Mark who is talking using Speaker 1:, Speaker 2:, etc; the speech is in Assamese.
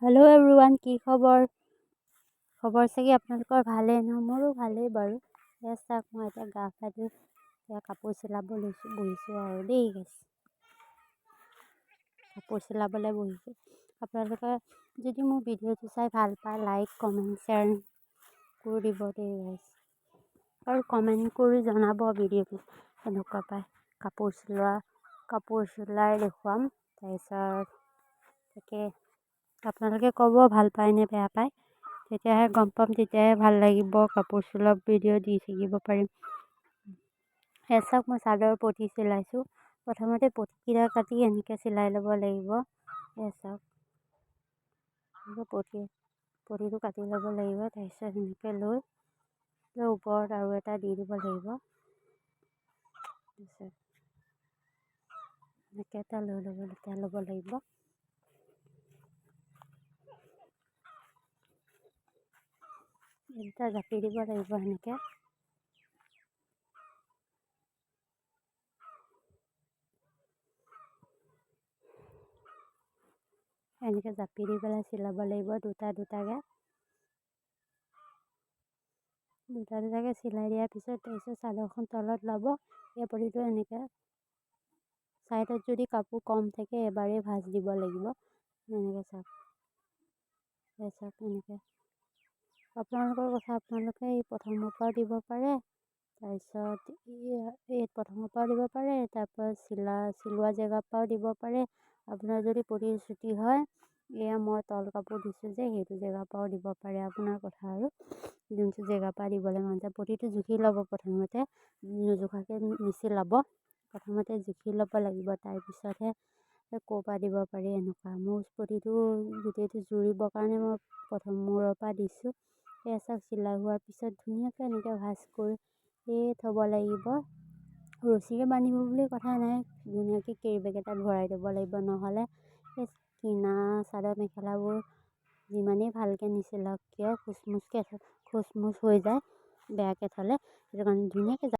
Speaker 1: হেল্ল' এভৰিৱান, কি খবৰ? খবৰ চাগে আপোনালোকৰ ভালেই ন? মোৰো ভালেই বাৰু। এয়া চাওক, মই এতিয়া গা পা ধুই এতিয়া কাপোৰ চিলাব বহিছোঁ আৰু দেই গাইছ। কাপোৰ চিলাবলৈ বহিছোঁ। আপোনালোকে যদি মোৰ ভিডিঅ'টো চাই ভাল পায়, লাইক কমেণ্ট শ্বেয়াৰ কৰি দিব দেই গাইছ। আৰু কমেণ্ট কৰি জনাব ভিডিঅ'টো কেনেকুৱা পায়। কাপোৰ চিলাই দেখুৱাম। তাৰপিছত তাকে আপোনালোকে ক'ব ভাল পায় নে বেয়া পায়, তেতিয়াহে গম পাম, তেতিয়াহে ভাল লাগিব। কাপোৰ চিলোৱা ভিডিঅ' দি থাকিব পাৰিম। এয়া চাওক, মই চাদৰ পটি চিলাইছোঁ। প্ৰথমতে পটিকেইটা কাটি এনেকৈ চিলাই ল'ব লাগিব। এয়া চাওক, পটিটো কাটি ল'ব লাগিব। তাৰপিছত এনেকৈ লৈ ওপৰত আৰু এটা দি দিব লাগিব। তাৰপিছত এনেকৈ এটা ল'ব লাগিব। এটা জাপি দিব লাগিব এনেকৈ। এনেকৈ জাপি দি পেলাই চিলাব লাগিব দুটাকৈ চিলাই দিয়াৰ পিছত তাৰপিছত চাদৰখন তলত ল'ব। এই পটিটো এনেকৈ ছাইডত যদি কাপোৰ কম থাকে এবাৰেই ভাঁজ দিব লাগিব। এনেকৈ চাওক, এনেকৈ আপোনালোকৰ কথা। আপোনালোকে এই প্ৰথমৰ পৰাও দিব পাৰে, তাৰপিছত এই প্ৰথমৰ পৰাও দিব পাৰে, তাৰপৰা চিলোৱা জেগাৰ পৰাও দিব পাৰে। আপোনাৰ যদি পটি চুটি হয়, এয়া মই তল কাপোৰ দিছোঁ যে সেইটো জেগাৰ পৰাও দিব পাৰে। আপোনাৰ কথা আৰু যোনটো জেগাৰ পৰা দিবলৈ মন যায়। পটিটো জুখি ল'ব প্ৰথমতে, নোজোখাকৈ নিচিলাব। প্ৰথমতে জুখি ল'ব লাগিব, তাৰপিছতহে ক'ৰ পৰা দিব পাৰি। এনেকুৱা মোৰ পটিটো গোটেইটো জুৰিবৰ কাৰণে মই প্ৰথম মূৰৰ পৰা দিছোঁ। এয়া চাওক, চিলাই হোৱাৰ পিছত ধুনীয়াকৈ এনেকৈ ভাঁজ কৰি থ'ব লাগিব। ৰছীৰে বান্ধিব বুলি কথা নাই, ধুনীয়াকৈ কেৰি বেগ এটাত ভৰাই দিব লাগিব। নহ'লে এই কিনা চাদৰ মেখেলাবোৰ যিমানেই ভালকৈ নিচিলাওক কিয় খুচমুচ হৈ যায় বেয়াকৈ থ'লে। সেইটো কাৰণে ধুনীয়াকৈ